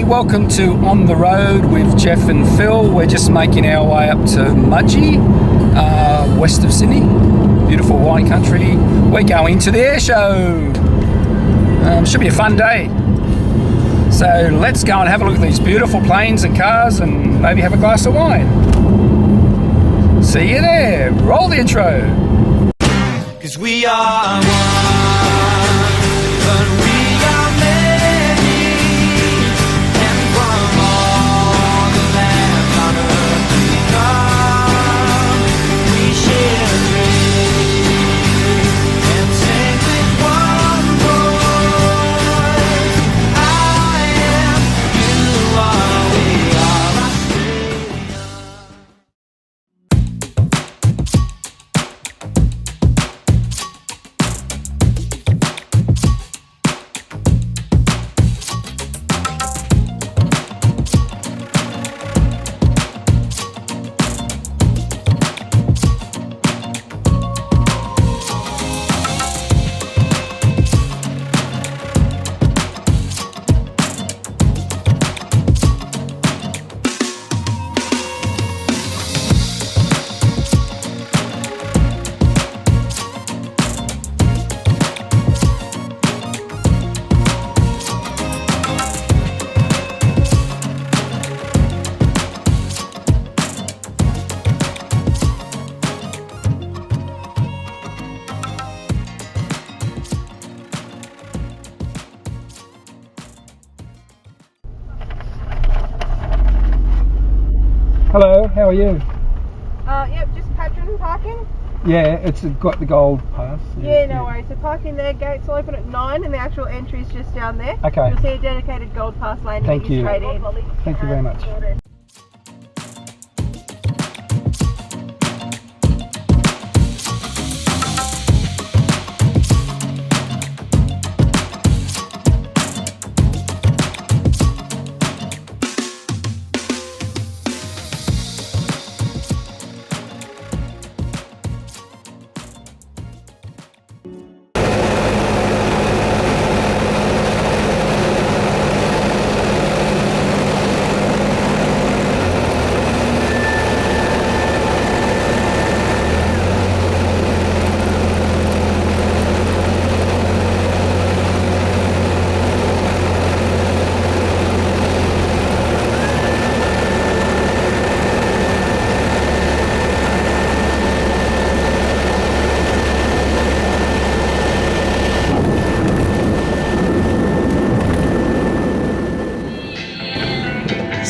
everybody, welcome to On the Road with Jeff and Phil. We're just making our way up to Mudgee, west of Sydney, beautiful wine country. We're going to the Airshow. Should be a fun day. So let's go and have a look at these beautiful planes and cars and maybe have a glass of wine. See you there. Roll the intro. 'Cause we are one, but we are many, and from all the lands on earth we come, we share a dream, and sing with one voice. I am, you are, we are Australia. Hello, how are you? Yep, just patron parking. Yeah, it's got the gold pass. Yeah, no worries. So parking there, gates will open at 9 and the actual entry is just down there. Okay. You'll see a dedicated gold pass lane to Thank get you you. straight in. Thank you very much.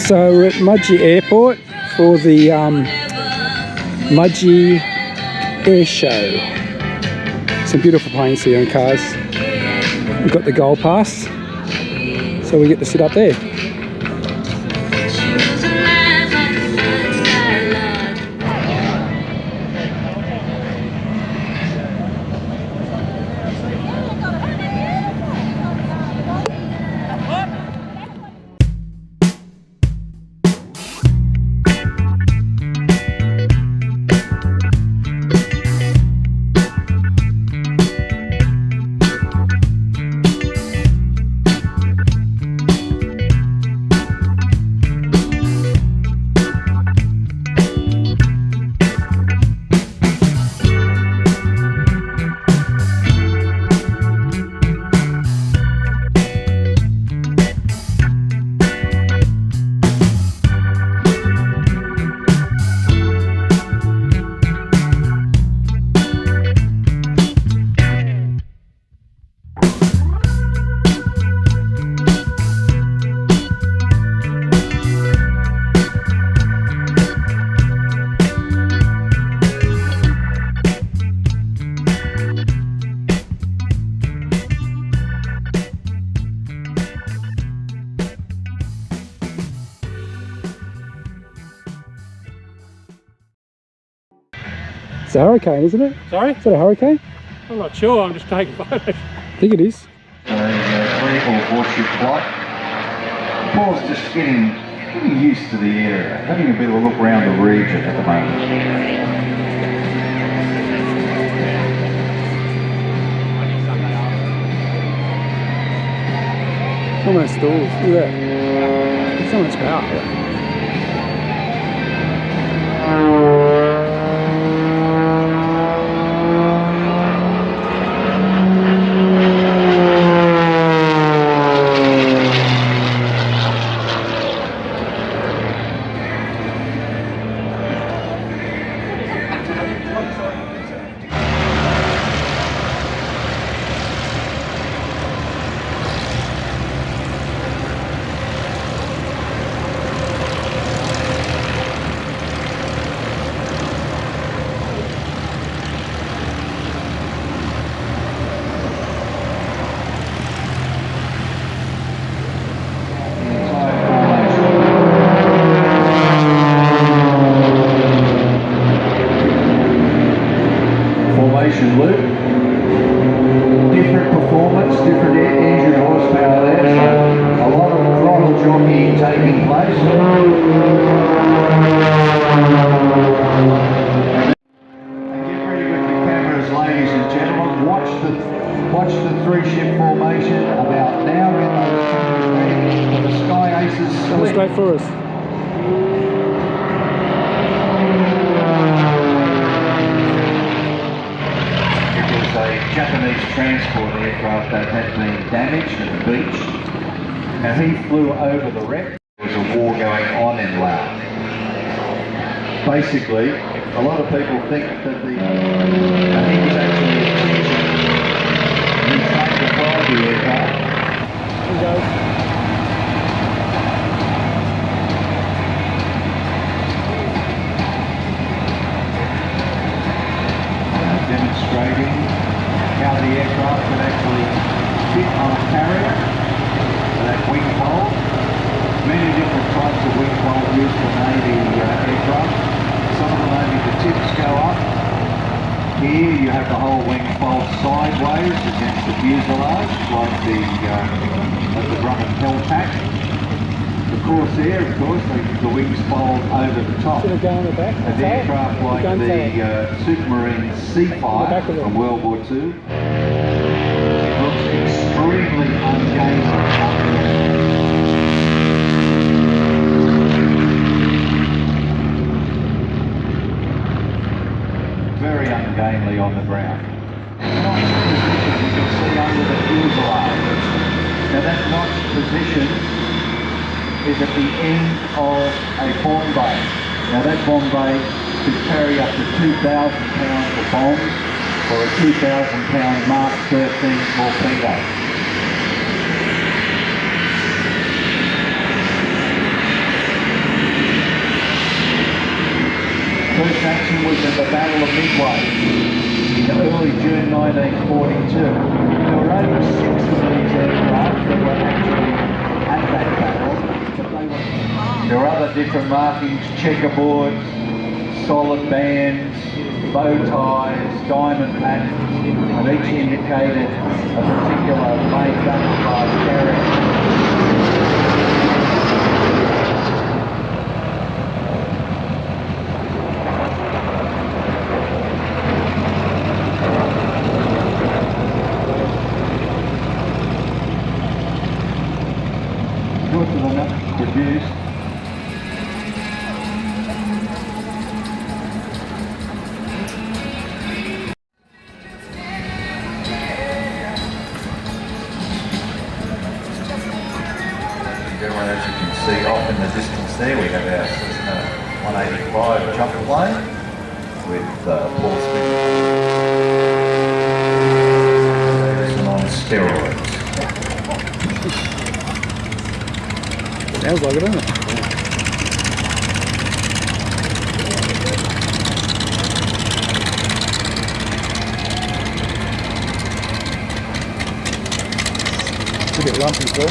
So we're at Mudgee Airport for the Mudgee Airshow. Some beautiful planes here and cars. We've got the gold pass, so we get to sit up there. It's a hurricane, isn't it? Sorry? Is that a hurricane? I'm not sure, I'm just taking photos. I think it is. Free or warship flight. Paul's just getting used to the area, having a bit of a look around the region at the moment. Almost stalls, look at that. So much power. Formation loop. Different performance, different engine horsepower there, so a lot of throttle jockeying taking place. And get ready with your cameras, ladies and gentlemen. Watch the three-ship formation about now. Get those cameras ready for the Sky Aces Coming split. straight for us. A Japanese transport aircraft that had been damaged at the beach. Now he flew over the wreck. There was a war going on in Laos. Basically, a lot of people think that he was actually a teacher. He trained to fly the aircraft. Here we go. Demonstrating how the aircraft could actually fit on a carrier, that wing pole. Many different types of wing pole used for Navy aircraft. Some of them only the tips go up. Here you have the whole wing fold sideways against the fuselage, like the Grumman Hellcat. The Corsair, of course, the wings fold over the top. Should it go on the back? An aircraft like the Supermarine C-5 from World War II. It looks extremely ungainly. Very ungainly on the ground. Notch position you can see under the fuselage. Now that notch position is at the end of a bomb bay. Now that bomb bay could carry up to 2,000 pounds of bombs or a 2,000 pound Mark 13 torpedo. First action was at the Battle of Midway in early June 1942. There were only 6 of these aircraft that were actually at that battle. There are other different markings, checkerboards, solid bands, bow ties, diamond patterns, and each indicated a particular main battle class carrier. Good for the nuts produced. As you can see off in the distance there, we have our Cessna 185 jump plane with Paul Smith. On steroids. Sounds like it, doesn't it? It's a bit lumpy, Phil.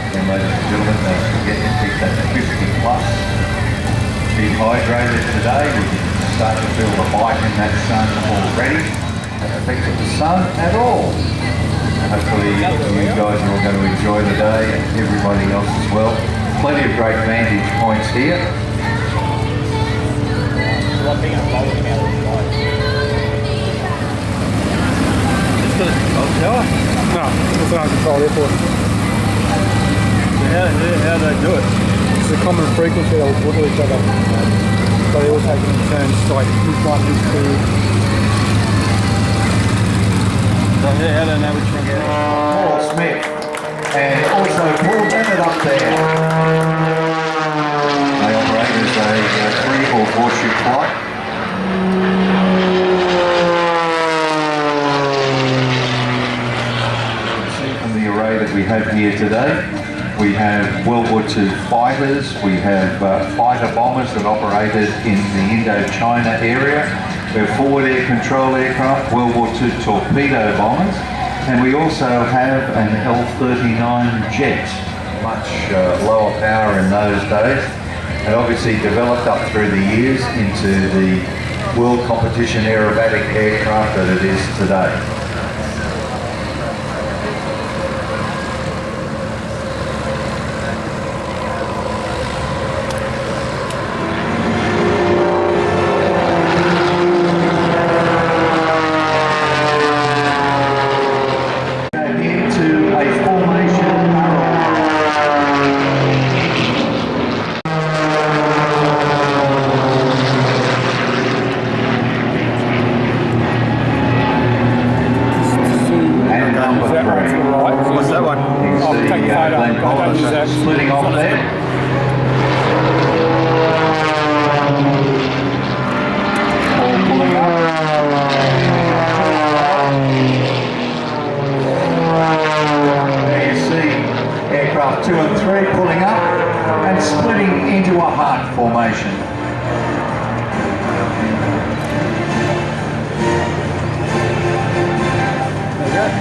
And ladies and gentlemen, don't forget to keep that 50 plus dehydrated today. We can start to feel the bite in that sun already. That affects the sun at all. And hopefully you guys are all going to enjoy the day and everybody else as well. Plenty of great vantage points here. controller? No, it's an uncontrolled airport. How do they do it? It's a common frequency they will put to each other. So they all take it in turns, like this one, this two. So how do they know which one to get? Paul Smith, and also Paul Bennett up there. They operate as a 3 or 4 ship flight. See from the array that we have here today, we have World War II fighters, we have fighter bombers that operated in the Indochina area. We have forward air control aircraft, World War II torpedo bombers, and we also have an L-39 jet, much lower power in those days, and obviously developed up through the years into the world competition aerobatic aircraft that it is today. Into a formation and number Is that one to the 3. right? What's that one? You I'll see take the photo. Glenn I don't use Collins that. splitting off there. All pulling up. There you see aircraft 2 and 3 pulling up and splitting into a heart formation. Well done.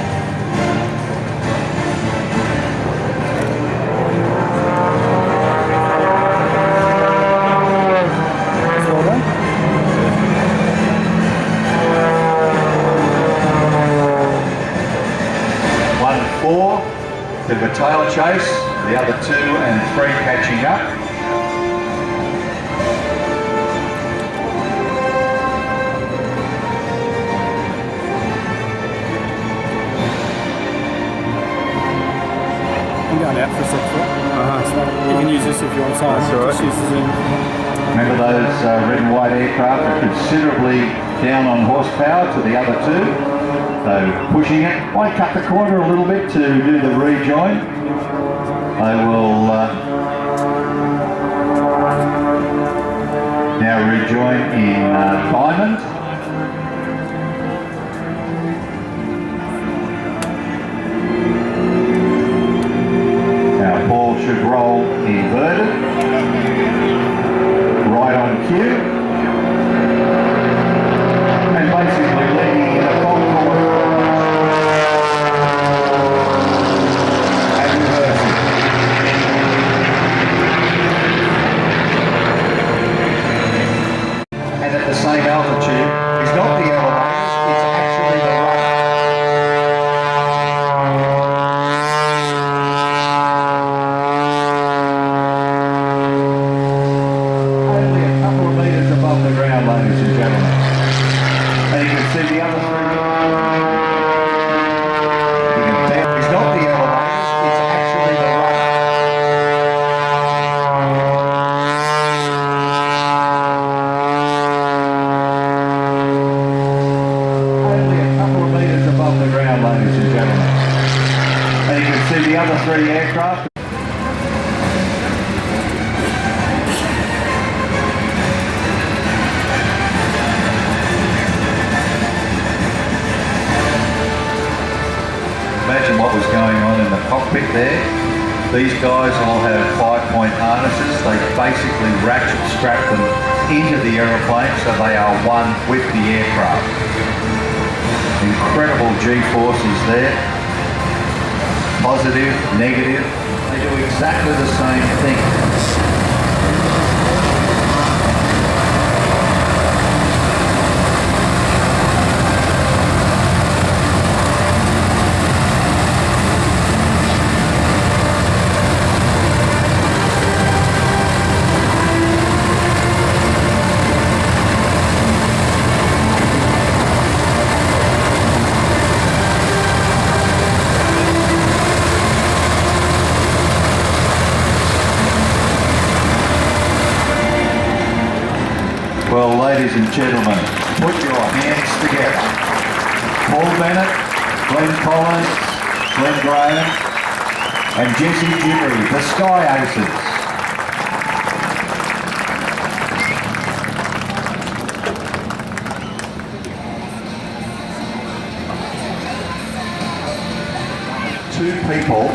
One and 4, bit of a tail chase, the other 2 and 3 catching up. I'm going out for a sec. So you can use this if you want time. That's all right. Just use the zoom. Remember those red and white aircraft are considerably down on horsepower to the other 2. So pushing it, might cut the corner a little bit to do the rejoin. They will now rejoin in diamond. Now ball should roll inverted, right on cue, and basically leading in a concord and reversing. And at the same altitude is not the elevators, it's actually the runway. Only a couple of metres above the ground, ladies and gentlemen. And you can see the other 3. You can tell it's not the elevators, it's actually the runway. Only a couple of metres above the ground, ladies and gentlemen. And you can see the other 3 aircraft. Imagine what was going on in the cockpit there. These guys all have 5-point harnesses. They basically ratchet strap them into the aeroplane so they are one with the aircraft. Incredible G-forces there. Positive, negative. They do exactly the same thing. ladies and gentlemen, put your hands together. Paul Bennett, Glenn Collins, Glenn Graham, and Jesse Jibbery, the Sky Aces. Two people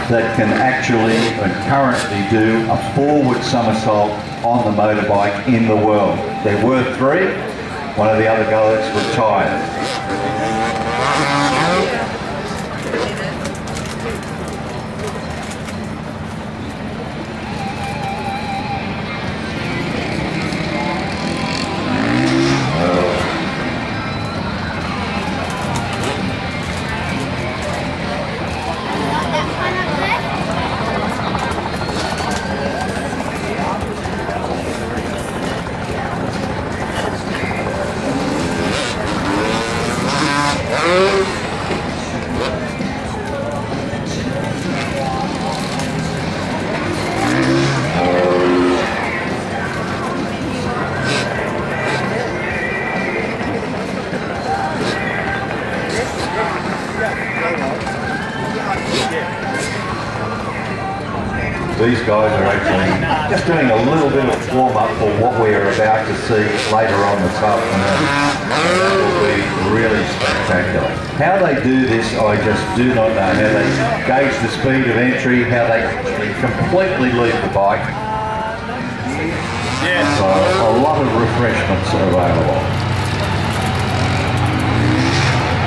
that can actually and currently do a forward somersault on the motorbike in the world. There were three. One of the other guys retired. These guys are actually just doing a little bit of warm-up for what we are about to see later on this afternoon. That will be really spectacular. How they do this, I just do not know. How they gauge the speed of entry, how they actually completely leave the bike. So a lot of refreshments are available.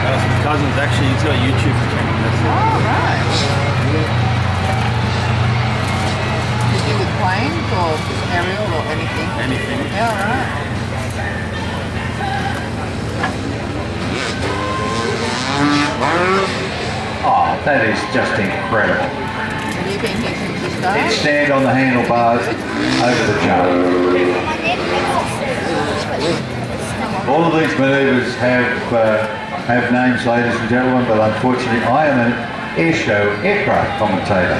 My cousin's actually, he's got a YouTube channel. Oh, right. With planes or aerial or anything? Anything. Yeah, right. Oh, that is just incredible. Have you been here since you started? Stand on the handlebars over the jump. All of these manoeuvres have names, ladies and gentlemen, but unfortunately I am an airshow aircraft commentator.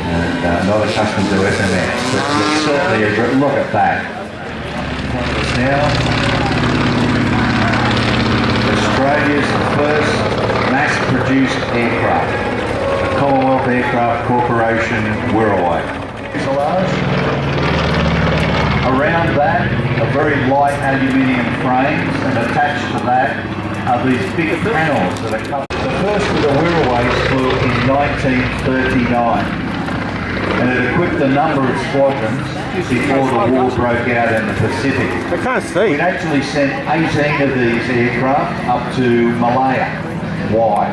And not accustomed to SMS, but it's certainly a great look at that. Now, Australia's first mass-produced aircraft, the Commonwealth Aircraft Corporation Wirraway. Fuselage. Around that are very light aluminium frames, and attached to that are these big panels that are covered. The first of the Wirraways flew in 1939. And it equipped a number of squadrons before the war broke out in the Pacific. I can't see. We'd actually sent 18 of these aircraft up to Malaya. Why?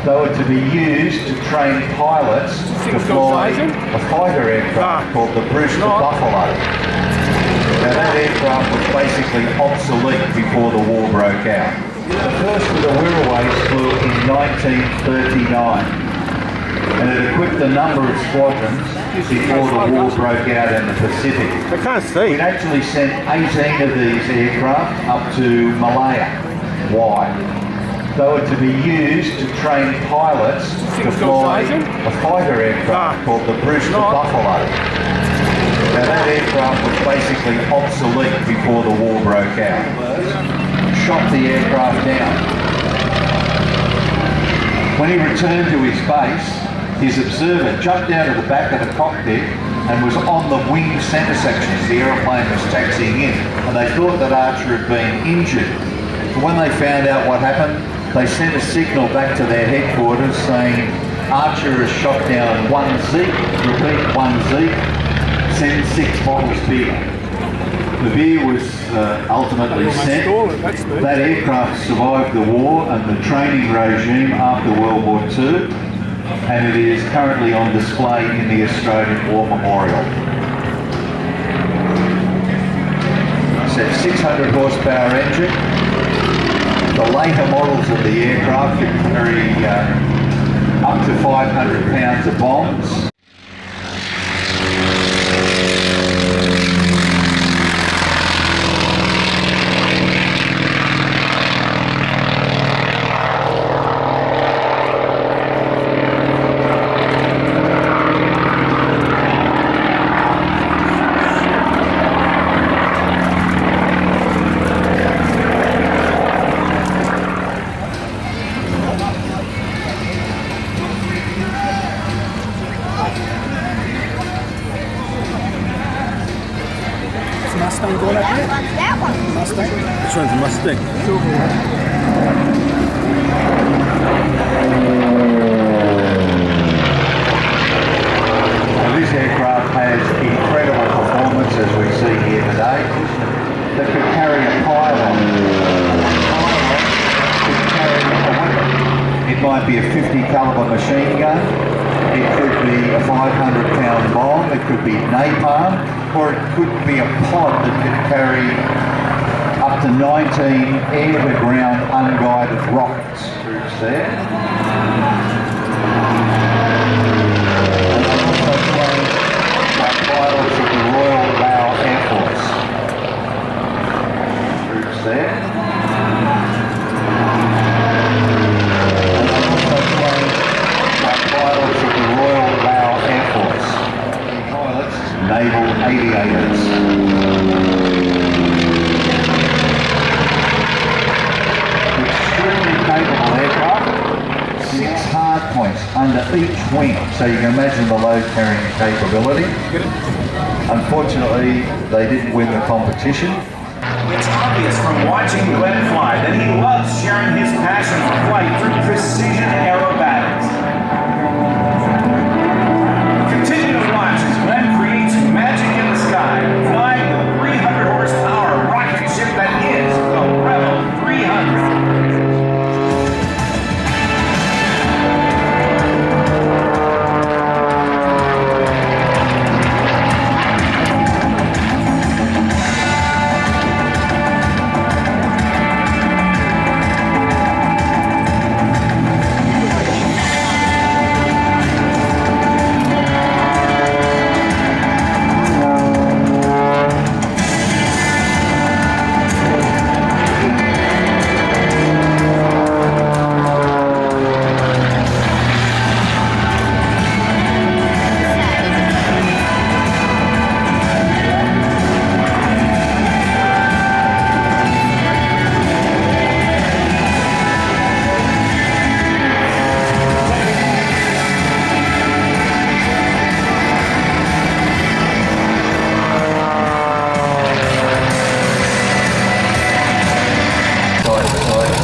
They were to be used to train pilots to fly a fighter aircraft called the Brewster Buffalo. Now that aircraft was basically obsolete before the war broke out. The first of the Wirraways flew in 1939. And it equipped a number of squadrons before the war broke out in the Pacific. I can't see. We'd actually sent 18 of these aircraft up to Malaya. Why? They were to be used to train pilots to fly a fighter aircraft called the Brewster Buffalo. Now that aircraft was basically obsolete before the war broke out. Shot the aircraft down. When he returned to his base, his observer jumped out of the back of the cockpit and was on the wing centre section as the aeroplane was taxiing in, and they thought that Archer had been injured. But when they found out what happened, they sent a signal back to their headquarters saying, Archer has shot down 1 Zeke, repeat 1 Zeke, send 6 bottles beer. The beer was ultimately sent. That aircraft survived the war and the training regime after World War II, and it is currently on display in the Australian War Memorial. It's a 600 horsepower engine. The later models of the aircraft can carry up to 500 pounds of bombs. This one's a Mustang. This aircraft has incredible performance, as we see here today, that could carry a pylon. Could carry a weapon. It might be a 50 caliber machine gun, it could be a 500-pound bomb, it could be napalm, or it could be a pod that could carry up to 19 air-to-ground unguided rockets. Troops there. Pilots of the Royal Lao Air Force. Troops there. And also flown by pilots of the Royal Lao Air Force. Pilots, naval aviators. Extremely capable aircraft. 6 hard points under each wing, so you can imagine the load carrying capability. Unfortunately, they didn't win the competition. It's obvious from watching Glenn fly that he loves sharing his passion for flight through precision aerobatics. Continue to watch as Glenn creates magic in the sky, flying the 300 horsepower rocket ship that is the Rebel 300.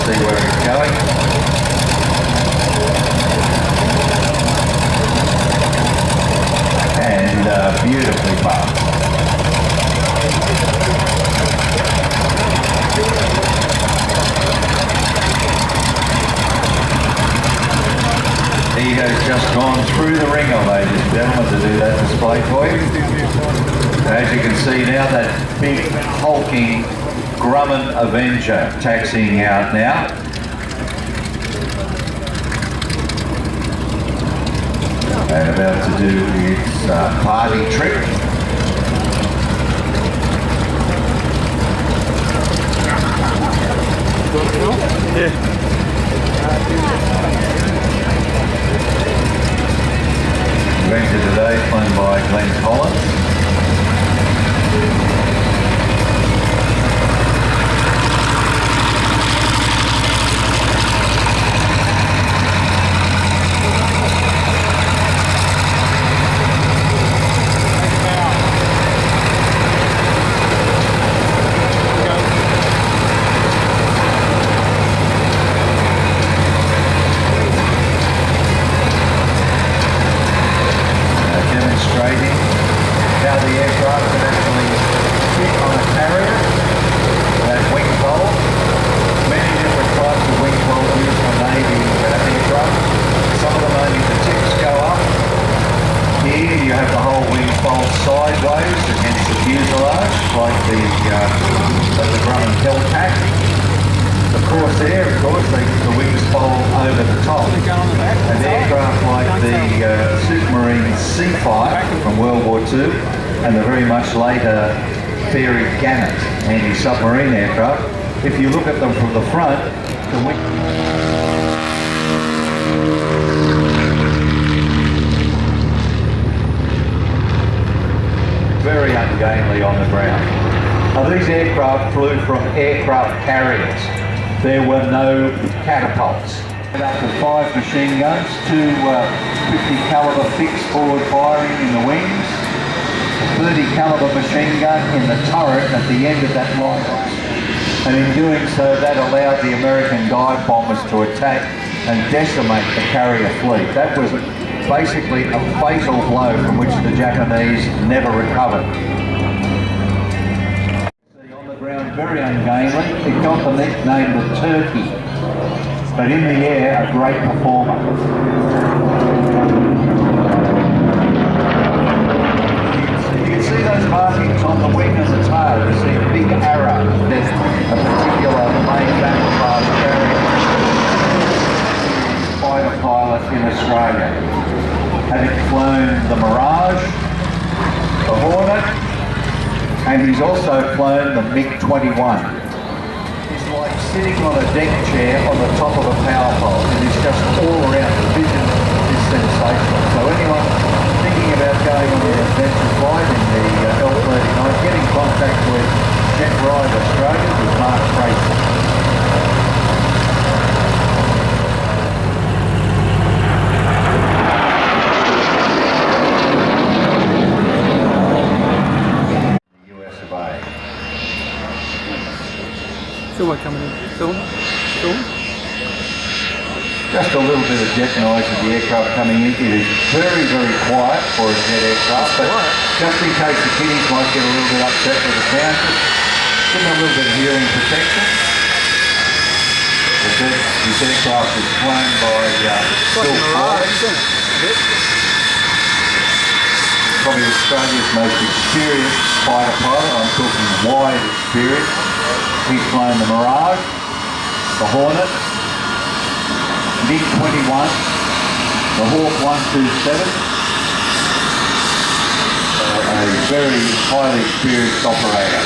See where it's going. And beautifully parked. He has just gone through the ringer, ladies and gentlemen, to do that display for you. As you can see now, that big hulking Grumman Avenger taxiing out now. And about to do its party trick. Adventure today flown by Glenn Collins. Demonstrating how the aircraft can actually fit on a carrier, that wing fold. Many different types of wing fold used for Navy aircraft. Some of them only the tips go up. Here you have the whole wing fold sideways against the fuselage, like the Grumman Hellcat. The Corsair, of course, the wings fold over the top. An aircraft like the submarine Seafire from World War II and the very much later Fairey Gannet anti-submarine aircraft, if you look at them from the front, the wing... very ungainly on the ground. Now these aircraft flew from aircraft carriers. There were no catapults. Up to 5 machine guns, 2 50 caliber fixed forward firing in the wings, a 30 caliber machine gun in the turret at the end of that lighthouse. And in doing so, that allowed the American dive bombers to attack and decimate the carrier fleet. That was basically a fatal blow from which the Japanese never recovered. See, on the ground, very ungainly. It got the nickname the Turkey, but in the air, a great performer. You can see those markings on the wing and the tail. You see a big arrow. There's a particular main battle class carrier fighter pilot in Australia, having flown the Mirage, the Hornet, and he's also flown the MiG-21. It's like sitting on a deck chair on the top of a power pole. It is just all around. The vision is sensational. So anyone thinking about going on an adventure flight in the L-39, get in contact with Jet Ride Australia with Mark Tracy. Film coming in. Film? Just a little bit of jet noise of the aircraft coming in. It is very, very quiet for a jet aircraft, but just in case the kiddies might get a little bit upset with the sound, just give them a little bit of hearing protection. This aircraft is flown by probably Australia's most experienced fighter pilot. I'm talking wide experience. He's flown the Mirage, the Hornet, MiG-21, the Hawk 127. A very highly experienced operator.